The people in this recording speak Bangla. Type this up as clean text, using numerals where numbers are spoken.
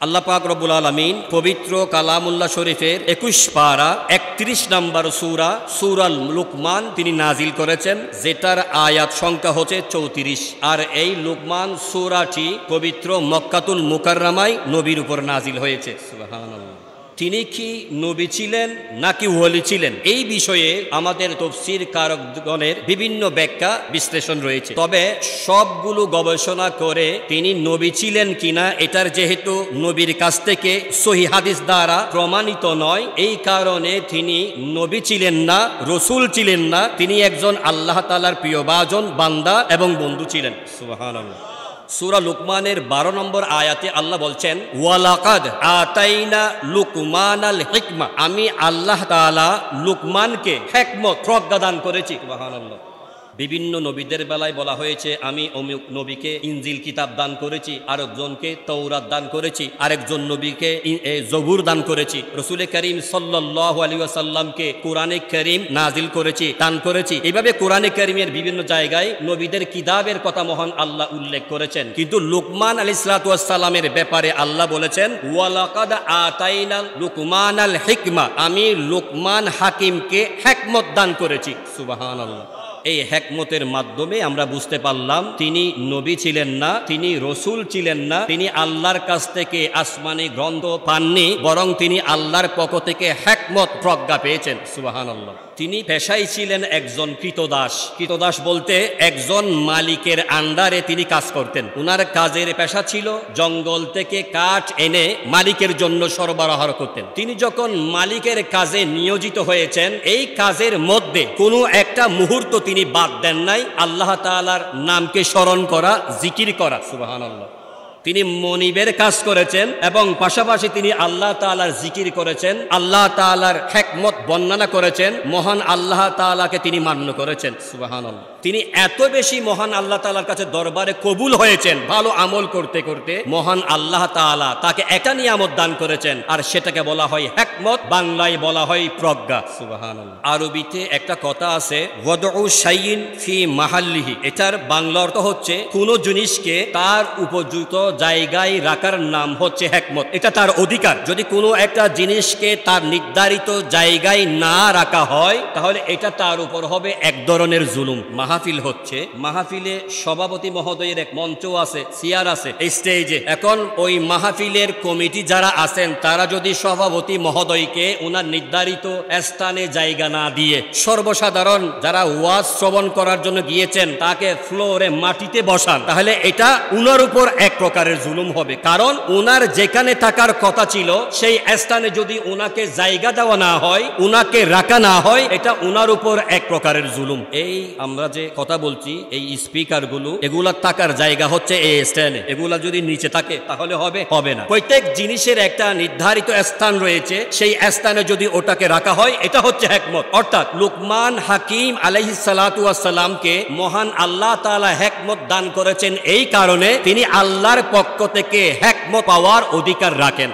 আল্লাহ পাক রব্বুল আলামিন পবিত্র কালামুল্লাহ শরীফের 21 পারা 31 নম্বর সূরা সূরা লুকমান তিনি নাজিল করেছেন, যেটার আয়াত সংখ্যা হচ্ছে 34। আর এই লুকমান সূরাটি পবিত্র মক্কাতুল মুকাররমায় নবীর উপর নাজিল হয়েছে। সুবহানাল্লাহ। তিনি কি নবী ছিলেন নাকি ওলি ছিলেন, এই বিষয়ে আমাদের তাফসীর কারকগণের বিভিন্ন ব্যাখ্যা বিশ্লেষণ রয়েছে। তবে সবগুলো গবেষণা করে তিনি নবী ছিলেন কিনা এটার যেহেতু নবীর কাছ থেকে সহিহ হাদিস দ্বারা প্রমাণিত নয়, এই কারণে তিনি নবী ছিলেন না, রসুল ছিলেন না, তিনি একজন আল্লাহ তাআলার প্রিয়ভাজন বান্দা এবং বন্ধু ছিলেন। সুবহানাল্লাহ। সূরা লুকমানের 12 নম্বর আয়াতে আল্লাহ বলছেন, ওয়ালাকাদ আতাইনা লুকমানাল হিকমা, আমি আল্লাহ তাআলা লুকমানকে হিকমত প্রজ্ঞা দান করেছি। সুবহানাল্লাহ। বিভিন্ন নবীদের বেলায় বলা হয়েছে আমি অমুক নবীকে ইনজিল কিতাব দান করেছি, আরেকজনকে তৌরাত দান করেছি, আরেকজন নবীকে জবুর দান করেছি, রাসূল করিম সাল্লাল্লাহু আলাইহি ওয়াসাল্লামকে কোরআনে কারীম নাজিল করেছি, দান করেছি। এইভাবে কোরআনে কারীমের বিভিন্ন জায়গায় নবীদের কিতাবের কথা মহান আল্লাহ উল্লেখ করেছেন। কিন্তু লুকমান আলাইহিস সালাতু ওয়াস সালামের ব্যাপারে আল্লাহ বলেছেন, ওয়ালাকাদ আতাইনা লুকমানাল হিকমা, আমি লুকমান হাকিমকে হিকমত দান করেছি। সুবহানাল্লাহ। এই হিকমতের মাধ্যমে আমরা বুঝতে পারলাম তিনি নবী ছিলেন না, তিনি রসুল ছিলেন না, তিনি আল্লাহর কাছ থেকে আসমানি গ্রন্থ পাননি, বরং তিনি আল্লাহর পক্ষ থেকে হিকমত প্রজ্ঞা পেয়েছেন। সুবহানাল্লাহ। তিনি পেশায় ছিলেন একজন কৃতদাস। কৃতদাস বলতে একজন মালিকের আন্ডারে তিনি কাজ করতেন। উনার কাজের পেশা ছিল জঙ্গল থেকে কাঠ এনে মালিকের জন্য সরবরাহ করতেন। তিনি যখন মালিকের কাজে নিয়োজিত হয়েছেন, এই কাজের মধ্যে কোনো একটা মুহূর্ত তিনি বাদ দেন নাই আল্লাহ তাআলার নামকে স্মরণ করা, জিকির করা। সুবহানাল্লাহ। তিনি মনিবের কাজ করেছেন এবং পাশাপাশি তিনি আল্লাহ তাআলার জিকির করেছেন, আল্লাহ তাআলার হিকমত বর্ণনা করেছেন, মহান আল্লাহ তাআলাকে তিনি মান্য করেছেন। সুবহানাল্লাহ। তিনি এত বেশি মহান আল্লাহ তাআলার কাছে দরবারে কবুল হয়েছেন, ভালো আমল করতে করতে মহান আল্লাহ তাআলা তাকে একটা নিয়ামত দান করেছেন, আর সেটাকে বলা হয় হিকমত, বাংলায় বলা হয় প্রজ্ঞা। সুবহানাল্লাহ। আরবিতে একটা কথা আছে, ওয়াদউ শাইইন ফি মাহাল্লিহি, এটার বাংলা অর্থ হচ্ছে কোন জিনিসকে তার উপযুক্ত জায়গায় রাখার নাম হচ্ছে হিকমত। এটা তার অধিকার। যদি কোনো একটা জিনিসকে তার নির্ধারিত জায়গায় না রাখা হয়, তাহলে এটা তার উপর হবে এক ধরনের জুলুম। মাহফিল হচ্ছে, মাহফিলে সভাপতি মহোদয়ের এক মঞ্চ আছে, চেয়ার আছে, এই স্টেজে। এখন ওই মাহফিলের কমিটি যারা আছেন, তারা যদি সভাপতি মহোদয়কে ওনার নির্ধারিত স্থানে জায়গা না দিয়ে সর্বসাধারণ যারা ওয়াজ শ্রবণ করার জন্য গিয়েছেন তাকে ফ্লোরে মাটিতে বসান, তাহলে এটা উনার উপর এক প্রকারের জুলুম হবে। কারণ উনার যেখানে থাকার কথা ছিল সেই স্থানে যদি উনাকে জায়গা দেওয়া না হয়, উনাকে রাখা না হয়, এটা উনার উপর এক প্রকারের জুলুম। এই আমরা যে কথা বলছি, এই স্পিকার গুলো, এগুলা থাকার জায়গা হচ্ছে এই স্ট্যান্ডে। এগুলা যদি নিচে থাকে তাহলে হবে না। প্রত্যেক জিনিসের একটা নির্ধারিত স্থান রয়েছে, সেই স্থানে যদি ওটাকে রাখা হয়, এটা হচ্ছে হিকমত। অর্থাৎ লুকমান হাকিম আলাইহিস সালাতু ওয়াস সালামকে মহান আল্লাহ তাআলা হিকমত দান করেছেন, এই কারণে তিনি আল্লাহর পক্ষ থেকে হিকমত পাওয়ার অধিকার রাখেন।